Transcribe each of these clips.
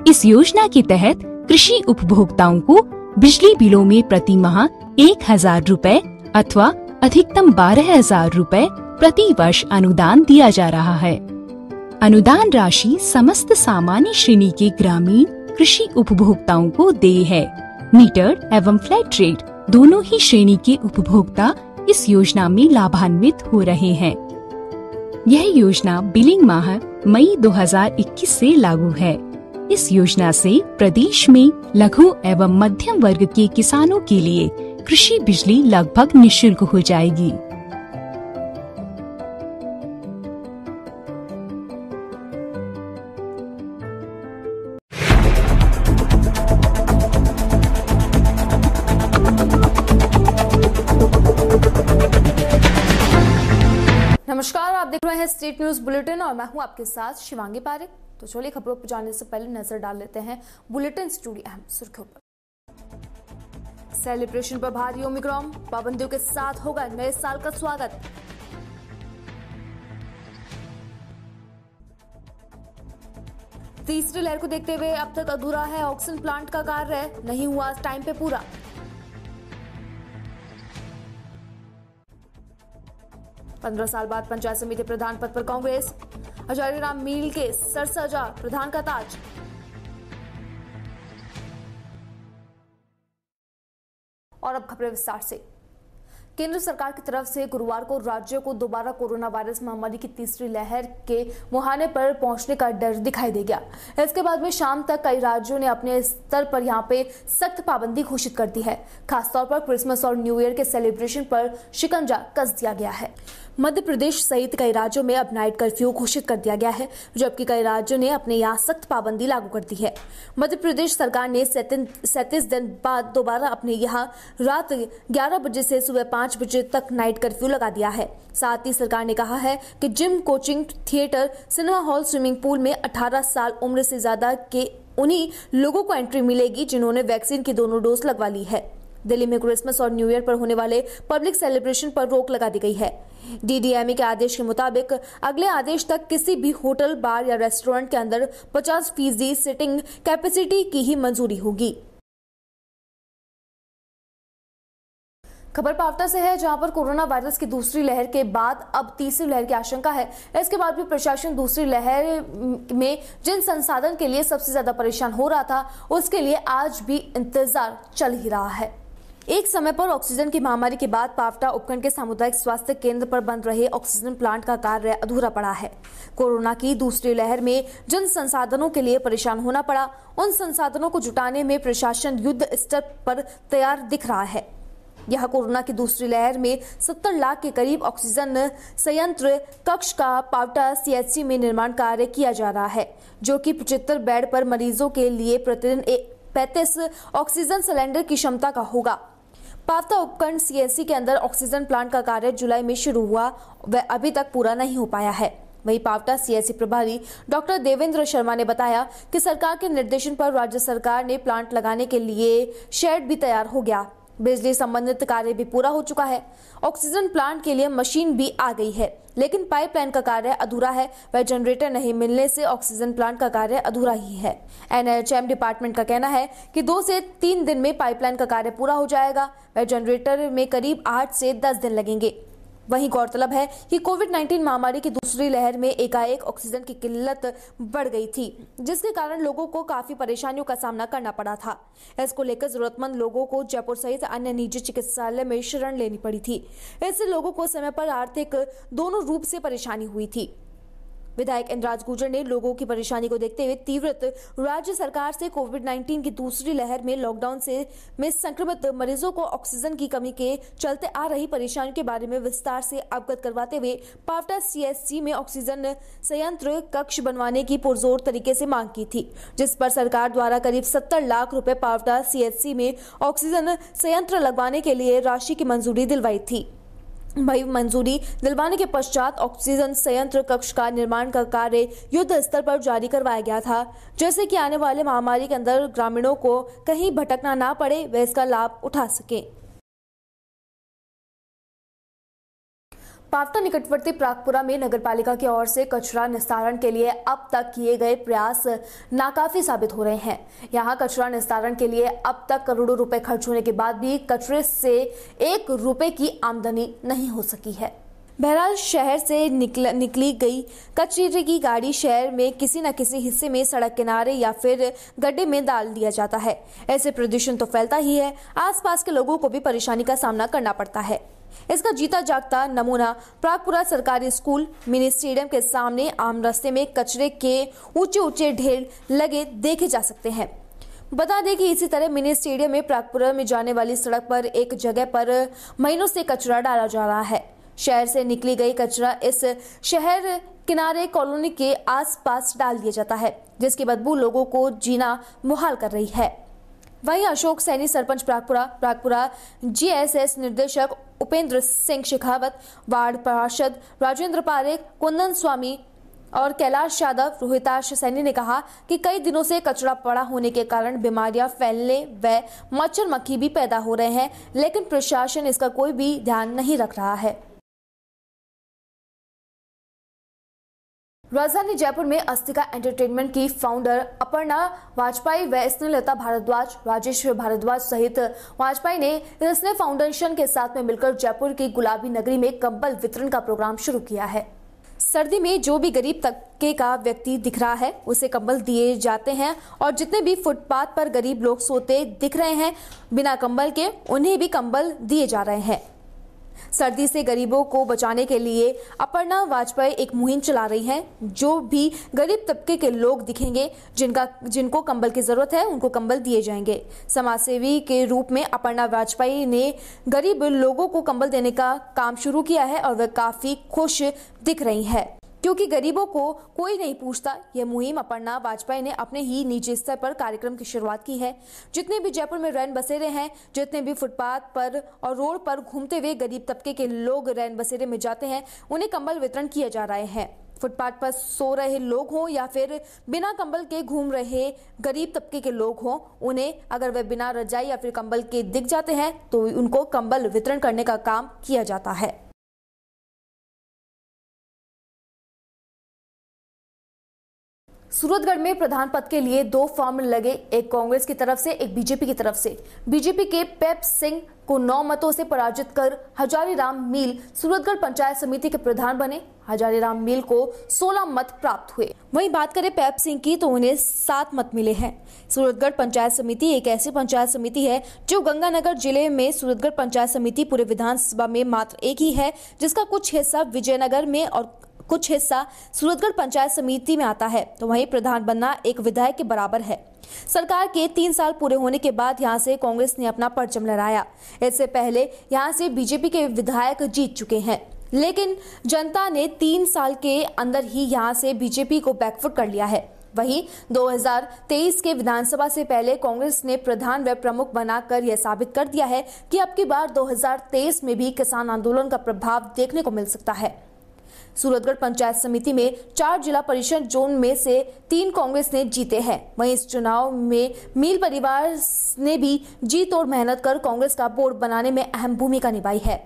इस योजना के तहत कृषि उपभोक्ताओं को बिजली बिलों में प्रति माह 1,000 रूपए अथवा अधिकतम 12,000 रूपए प्रति वर्ष अनुदान दिया जा रहा है। अनुदान राशि समस्त सामान्य श्रेणी के ग्रामीण कृषि उपभोक्ताओं को देय है। मीटर्ड एवं फ्लैट रेट दोनों ही श्रेणी के उपभोक्ता इस योजना में लाभान्वित हो रहे हैं। यह योजना बिलिंग माह मई 2021 से लागू है। इस योजना से प्रदेश में लघु एवं मध्यम वर्ग के किसानों के लिए कृषि बिजली लगभग निःशुल्क हो जाएगी। नमस्कार, आप देख रहे हैं स्टेट न्यूज बुलेटिन और मैं हूं आपके साथ शिवांगी पारिक। तो चलिए खबरों पर जाने से पहले नजर डाल लेते हैं बुलेटिन से जुड़ी अहम सुर्खियों पर। सेलिब्रेशन पर भारी ओमिक्रॉन, पाबंदियों के साथ होगा नए साल का स्वागत। तीसरी लहर को देखते हुए अब तक अधूरा है ऑक्सीजन प्लांट का कार्य, नहीं हुआ टाइम पे पूरा। पंद्रह साल बाद पंचायत समिति प्रधान पद पर कांग्रेस, आचार्य राम मील के सर सजा प्रधान का ताज। और अब खबरें विस्तार से। केंद्र सरकार की तरफ से गुरुवार को राज्य को दोबारा कोरोना वायरस महामारी की तीसरी लहर के मुहाने पर पहुंचने का डर दिखाई दे गया। इसके बाद में शाम तक कई राज्यों ने अपने स्तर पर यहां पे सख्त पाबंदी घोषित कर दी है। खासतौर पर क्रिसमस और न्यू ईयर के सेलिब्रेशन पर शिकंजा कस दिया गया है। मध्य प्रदेश सहित कई राज्यों में अब नाइट कर्फ्यू घोषित कर दिया गया है, जबकि कई राज्यों ने अपने यहाँ सख्त पाबंदी लागू कर दी है। मध्य प्रदेश सरकार ने 37 दिन बाद दोबारा अपने यहाँ रात 11 बजे से सुबह 5 बजे तक नाइट कर्फ्यू लगा दिया है। साथ ही सरकार ने कहा है कि gym, coaching, theatre, cinema hall, swimming pool में 18 साल उम्र से ज्यादा के उन्हीं लोगों को एंट्री मिलेगी जिन्होंने वैक्सीन की दोनों डोज लगवा ली है। दिल्ली में क्रिसमस और न्यू ईयर पर होने वाले पब्लिक सेलिब्रेशन पर रोक लगा दी गई है। डीडीएमए के आदेश के मुताबिक अगले आदेश तक किसी भी होटल, बार या रेस्टोरेंट के अंदर 50% सिटिंग कैपेसिटी की ही मंजूरी होगी। खबर पावटा से है, जहां पर कोरोना वायरस की दूसरी लहर के बाद अब तीसरी लहर की आशंका है। इसके बाद भी प्रशासन दूसरी लहर में जिन संसाधन के लिए सबसे ज्यादा परेशान हो रहा था, उसके लिए आज भी इंतजार चल ही रहा है। एक समय पर ऑक्सीजन की महामारी के बाद पावटा उपखंड के सामुदायिक स्वास्थ्य केंद्र पर बन रहे ऑक्सीजन प्लांट का कार्य अधूरा पड़ा है। कोरोना की दूसरी लहर में जिन संसाधनों के लिए परेशान होना पड़ा, उन संसाधनों को जुटाने में प्रशासन युद्ध स्तर पर तैयार दिख रहा है। यह कोरोना की दूसरी लहर में 70 लाख के करीब ऑक्सीजन संयंत्र कक्ष का पावटा सीएचसी में निर्माण कार्य किया जा रहा है, जो कि 75 बेड पर मरीजों के लिए प्रतिदिन 35 ऑक्सीजन सिलेंडर की क्षमता का होगा। पावटा उपखंड सीएचसी के अंदर ऑक्सीजन प्लांट का कार्य जुलाई में शुरू हुआ, वह अभी तक पूरा नहीं हो पाया है। वहीं पावटा सीएचसी प्रभारी डॉक्टर देवेंद्र शर्मा ने बताया कि सरकार के निर्देशन पर राज्य सरकार ने प्लांट लगाने के लिए शेड भी तैयार हो गया। बिजली संबंधित कार्य भी पूरा हो चुका है। ऑक्सीजन प्लांट के लिए मशीन भी आ गई है, लेकिन पाइपलाइन का कार्य अधूरा है। वह जनरेटर नहीं मिलने से ऑक्सीजन प्लांट का कार्य अधूरा ही है। एनएचएम डिपार्टमेंट का कहना है कि 2 से 3 दिन में पाइपलाइन का कार्य पूरा हो जाएगा। वह जनरेटर में करीब 8 से 10 दिन लगेंगे। वहीं गौरतलब है कि कोविड-19 महामारी की दूसरी लहर में एकाएक ऑक्सीजन की किल्लत बढ़ गई थी, जिसके कारण लोगों को काफी परेशानियों का सामना करना पड़ा था। इसको लेकर जरूरतमंद लोगों को जयपुर सहित अन्य निजी चिकित्सालय में शरण लेनी पड़ी थी। इससे लोगों को समय पर आर्थिक दोनों रूप से परेशानी हुई थी। विधायक इंद्राज गुर्जर ने लोगों की परेशानी को देखते हुए तीव्रत राज्य सरकार से कोविड-19 की दूसरी लहर में लॉकडाउन में संक्रमित मरीजों को ऑक्सीजन की कमी के चलते आ रही परेशानियों के बारे में विस्तार से अवगत करवाते हुए पावटा सीएचसी में ऑक्सीजन संयंत्र कक्ष बनवाने की पुरजोर तरीके से मांग की थी, जिस पर सरकार द्वारा करीब 70 लाख रुपए पावटा सीएचसी में ऑक्सीजन संयंत्र लगवाने के लिए राशि की मंजूरी दिलवाई थी। वही मंजूरी दिलवाने के पश्चात ऑक्सीजन संयंत्र कक्ष का निर्माण का कार्य युद्ध स्तर पर जारी करवाया गया था, जैसे कि आने वाले महामारी के अंदर ग्रामीणों को कहीं भटकना ना पड़े, वे इसका लाभ उठा सकें। पावटा निकटवर्ती प्रागपुरा में नगरपालिका की ओर से कचरा निस्तारण के लिए अब तक किए गए प्रयास नाकाफी साबित हो रहे हैं। यहां कचरा निस्तारण के लिए अब तक करोड़ों रुपए खर्च होने के बाद भी कचरे से 1 रुपए की आमदनी नहीं हो सकी है। बहरहाल शहर से निकली गई कचरे की गाड़ी शहर में किसी न किसी हिस्से में सड़क किनारे या फिर गड्ढे में डाल दिया जाता है। ऐसे प्रदूषण तो फैलता ही है, आसपास के लोगों को भी परेशानी का सामना करना पड़ता है। इसका जीता जागता नमूना प्रागपुरा सरकारी स्कूल मिनी स्टेडियम के सामने आम रास्ते में कचरे के ऊंचे ऊंचे ढेर लगे देखे जा सकते हैं। बता दें कि इसी तरह मिनी स्टेडियम में प्रागपुरा में जाने वाली सड़क पर एक जगह पर महीनों से कचरा डाला जा रहा है। शहर से निकली गई कचरा इस शहर किनारे कॉलोनी के आसपास डाल दिया जाता है, जिसकी बदबू लोगों को जीना मुहाल कर रही है। वहीं अशोक सैनी सरपंच प्रागपुरा जीएसएस निर्देशक उपेंद्र सिंह शेखावत, वार्ड पार्षद राजेंद्र पारेख, कुंदन स्वामी और कैलाश यादव, रोहिताश सैनी ने कहा कि कई दिनों से कचरा पड़ा होने के कारण बीमारियां फैलने व मच्छर मक्खी भी पैदा हो रहे हैं, लेकिन प्रशासन इसका कोई भी ध्यान नहीं रख रहा है। राजधानी जयपुर में अस्तिका एंटरटेनमेंट की फाउंडर अपर्णा वाजपेयी व स्नेहलता भारद्वाज, राजेश भारद्वाज सहित वाजपेयी ने स्नेह फाउंडेशन के साथ में मिलकर जयपुर की गुलाबी नगरी में कंबल वितरण का प्रोग्राम शुरू किया है। सर्दी में जो भी गरीब तबके का व्यक्ति दिख रहा है उसे कंबल दिए जाते हैं और जितने भी फुटपाथ पर गरीब लोग सोते दिख रहे हैं बिना कंबल के, उन्हें भी कंबल दिए जा रहे हैं। सर्दी से गरीबों को बचाने के लिए अपर्णा वाजपेयी एक मुहिम चला रही हैं। जो भी गरीब तबके के लोग दिखेंगे जिनको कंबल की जरूरत है उनको कंबल दिए जाएंगे। समाजसेवी के रूप में अपर्णा वाजपेयी ने गरीब लोगों को कंबल देने का काम शुरू किया है और वह काफी खुश दिख रही है, क्योंकि गरीबों को कोई नहीं पूछता। यह मुहिम अपर्णा वाजपेयी ने अपने ही निजी स्तर पर कार्यक्रम की शुरुआत की है। जितने भी जयपुर में रैन बसेरे हैं, जितने भी फुटपाथ पर और रोड पर घूमते हुए गरीब तबके के लोग रैन बसेरे में जाते हैं, उन्हें कंबल वितरण किए जा रहे हैं। फुटपाथ पर सो रहे लोग हों या फिर बिना कंबल के घूम रहे गरीब तबके के लोग हों, उन्हें अगर वे बिना रजाई या फिर कंबल के दिख जाते हैं तो उनको कंबल वितरण करने का काम किया जाता है। सूरतगढ़ में प्रधान पद के लिए 2 फॉर्म लगे, एक कांग्रेस की तरफ से, एक बीजेपी की तरफ से। बीजेपी के पेप सिंह को 9 मतों से पराजित कर हजारीराम मील सूरतगढ़ पंचायत समिति के प्रधान बने। हजारीराम मील को 16 मत प्राप्त हुए। वहीं बात करें पेप सिंह की तो उन्हें 7 मत मिले हैं। सूरतगढ़ पंचायत समिति एक ऐसी पंचायत समिति है जो गंगानगर जिले में सूरतगढ़ पंचायत समिति पूरे विधानसभा में मात्र एक ही है, जिसका कुछ हिस्सा विजयनगर में और कुछ हिस्सा सूरतगढ़ पंचायत समिति में आता है। तो वहीं प्रधान बनना एक विधायक के बराबर है। सरकार के 3 साल पूरे होने के बाद यहां से कांग्रेस ने अपना परचम लहराया। इससे पहले यहां से बीजेपी के विधायक जीत चुके हैं, लेकिन जनता ने 3 साल के अंदर ही यहां से बीजेपी को बैकफुट कर लिया है। वहीं 2023 के विधानसभा से पहले कांग्रेस ने प्रधान व प्रमुख बनाकर यह साबित कर दिया है कि अब की बार 2023 में भी किसान आंदोलन का प्रभाव देखने को मिल सकता है। सूरतगढ़ पंचायत समिति में 4 जिला परिषद जोन में से 3 कांग्रेस ने जीते हैं। वहीं इस चुनाव में मील परिवार ने भी जी तोड़ मेहनत कर कांग्रेस का बोर्ड बनाने में अहम भूमिका निभाई है।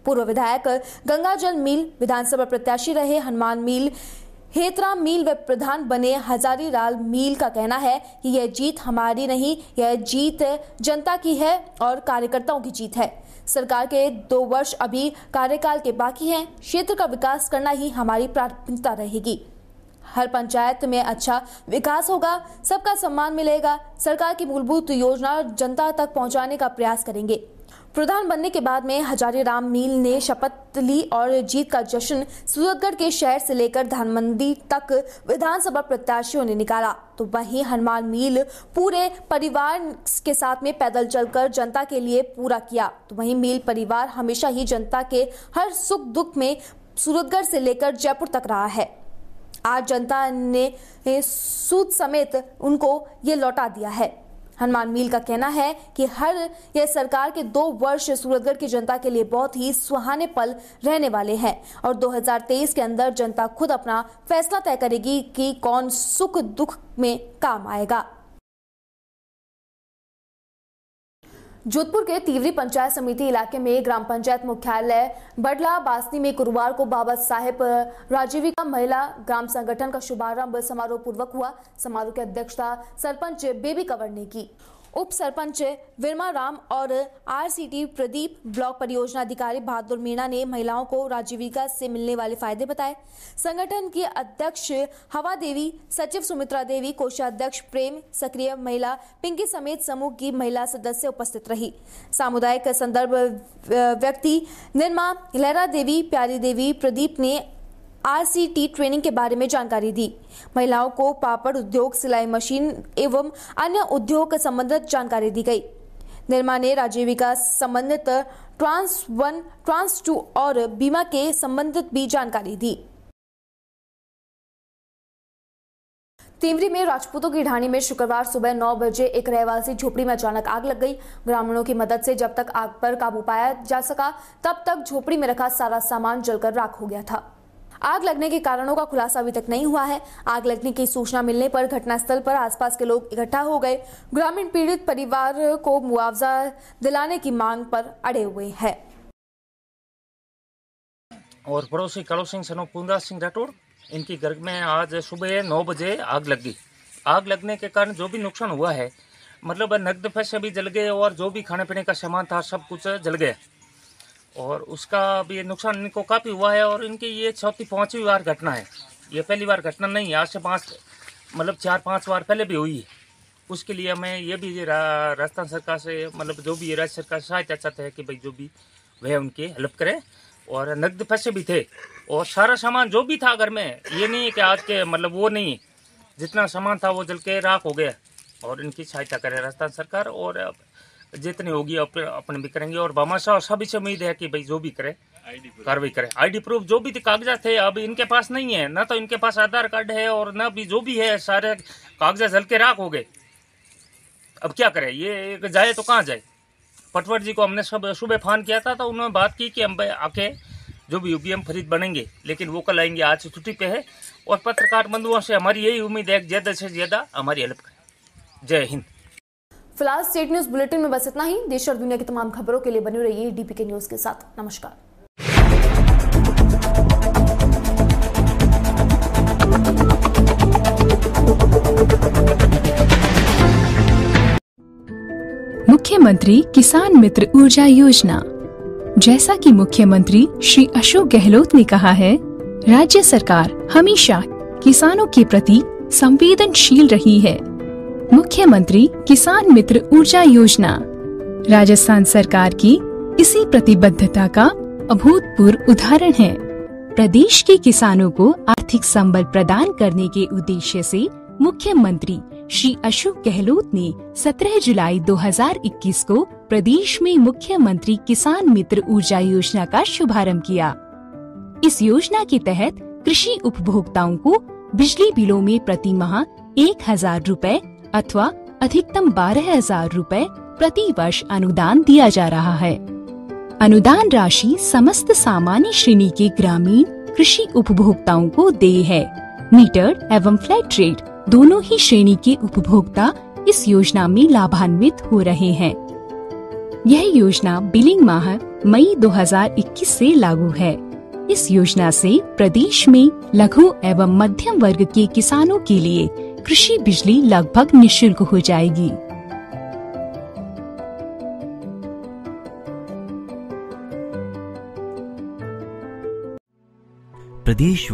पूर्व विधायक गंगाजल मील विधानसभा प्रत्याशी रहे हनुमान मील, हेतराम मील व प्रधान बने हजारीलाल मील का कहना है कि यह जीत हमारी नहीं, यह जीत जनता की है और कार्यकर्ताओं की जीत है। सरकार के 2 वर्ष अभी कार्यकाल के बाकी हैं। क्षेत्र का विकास करना ही हमारी प्राथमिकता रहेगी। हर पंचायत में अच्छा विकास होगा, सबका सम्मान मिलेगा। सरकार की मूलभूत योजना जनता तक पहुंचाने का प्रयास करेंगे। प्रधान बनने के बाद में हजारीराम मील ने शपथ ली और जीत का जश्न सूरतगढ़ के शहर से लेकर धानमंडी तक विधानसभा प्रत्याशियों ने निकाला। तो वहीं हनुमान मील पूरे परिवार के साथ में पैदल चलकर जनता के लिए पूरा किया। तो वहीं मील परिवार हमेशा ही जनता के हर सुख दुख में सूरतगढ़ से लेकर जयपुर तक रहा है। आज जनता ने सूद समेत उनको ये लौटा दिया है। हनुमान मील का कहना है कि यह सरकार के 2 वर्ष सूरतगढ़ की जनता के लिए बहुत ही सुहाने पल रहने वाले हैं और 2023 के अंदर जनता खुद अपना फैसला तय करेगी कि कौन सुख दुख में काम आएगा। जोधपुर के तीवरी पंचायत समिति इलाके में ग्राम पंचायत मुख्यालय बडला बासनी में गुरुवार को बाबा साहेब राजीविका महिला ग्राम संगठन का शुभारंभ समारोह पूर्वक हुआ। समारोह की अध्यक्षता सरपंच बेबी कंवर ने की। उप सरपंच विरमा राम और आरसीटी प्रदीप, ब्लॉक परियोजना अधिकारी बहादुर मीणा ने महिलाओं को राजीविका से मिलने वाले फायदे बताए। संगठन की अध्यक्ष हवा देवी, सचिव सुमित्रा देवी, कोषाध्यक्ष प्रेम, सक्रिय महिला पिंकी समेत समूह की महिला सदस्य उपस्थित रही। सामुदायिक संदर्भ व्यक्ति निर्मा, लहरा देवी, प्यारी देवी, प्रदीप ने आरसीटी ट्रेनिंग के बारे में जानकारी दी। महिलाओं को पापड़ उद्योग, सिलाई मशीन एवं अन्य उद्योग संबंधित जानकारी दी गई। निर्मा ने राजीविका संबंधित ट्रांस 1, ट्रांस 2 और बीमा के संबंधित भी जानकारी दी। तीवरी में राजपूतों की ढाणी में शुक्रवार सुबह 9 बजे एक रहवासी झोपड़ी में अचानक आग लग गई। ग्रामीणों की मदद से जब तक आग पर काबू पाया जा सका, तब तक झोपड़ी में रखा सारा सामान जलकर राख हो गया था। आग लगने के कारणों का खुलासा अभी तक नहीं हुआ है। आग लगने की सूचना मिलने पर घटनास्थल पर आसपास के लोग इकट्ठा हो गए। ग्रामीण पीड़ित परिवार को मुआवजा दिलाने की मांग पर अड़े हुए हैं। और पड़ोसी कलो सिंह सनो पूंदा सिंह राठौड़, इनकी घर में आज सुबह 9 बजे आग लग गई। आग लगने के कारण जो भी नुकसान हुआ है, मतलब नकद पैसे भी जल गए और जो भी खाने पीने का सामान था सब कुछ जल गया और उसका भी नुकसान इनको काफ़ी हुआ है। और इनकी ये 4-5वीं बार घटना है, ये पहली बार घटना नहीं है। आज से 4-5 बार पहले भी हुई है। उसके लिए मैं ये भी राजस्थान सरकार से, मतलब जो भी ये राज्य सरकार सहायता चाहते हैं कि भाई जो भी वह उनकी हेल्प करे। और नकद पैसे भी थे और सारा सामान जो भी था घर में, ये नहीं है कि आज के मतलब वो नहीं, जितना सामान था वो जल के राख हो गया। और इनकी सहायता करे राजस्थान सरकार और जितनी होगी अपने भी करेंगे। और भामाशाह सभी से उम्मीद है कि भाई जो भी करे कार्रवाई करे। आईडी प्रूफ जो भी कागजात थे अब इनके पास नहीं है, ना तो इनके पास आधार कार्ड है और ना भी जो भी है, सारे कागजात जल के राख हो गए। अब क्या करें, ये जाए तो कहाँ जाए। पटवार जी को हमने सब सुबह फोन किया था, तो उन्होंने बात की कि हम आके जो भी होगी हम खरीद बनेंगे, लेकिन वो कल आएंगे। आज छुट्टी पे है और पत्रकार बंधुओं से हमारी यही उम्मीद है कि ज्यादा से ज्यादा हमारी हेल्प करें। जय हिंद। फिलहाल स्टेट न्यूज बुलेटिन में बस इतना ही। देश और दुनिया की तमाम खबरों के लिए बने रहिए डीपीके न्यूज के साथ। नमस्कार। मुख्यमंत्री किसान मित्र ऊर्जा योजना। जैसा कि मुख्यमंत्री श्री अशोक गहलोत ने कहा है, राज्य सरकार हमेशा किसानों के प्रति संवेदनशील रही है। मुख्यमंत्री किसान मित्र ऊर्जा योजना राजस्थान सरकार की इसी प्रतिबद्धता का अभूतपूर्व उदाहरण है। प्रदेश के किसानों को आर्थिक संबल प्रदान करने के उद्देश्य से मुख्यमंत्री श्री अशोक गहलोत ने 17 जुलाई 2021 को प्रदेश में मुख्यमंत्री किसान मित्र ऊर्जा योजना का शुभारंभ किया। इस योजना के तहत कृषि उपभोक्ताओं को बिजली बिलों में प्रति माह 1000 रुपए अथवा अधिकतम 12,000 रुपए प्रति वर्ष अनुदान दिया जा रहा है। अनुदान राशि समस्त सामान्य श्रेणी के ग्रामीण कृषि उपभोक्ताओं को देय है। मीटर एवं फ्लैट रेट दोनों ही श्रेणी के उपभोक्ता इस योजना में लाभान्वित हो रहे हैं। यह योजना बिलिंग माह मई 2021 से लागू है। इस योजना से प्रदेश में लघु एवं मध्यम वर्ग के किसानों के लिए कृषि बिजली लगभग निःशुल्क हो जाएगी। प्रदेश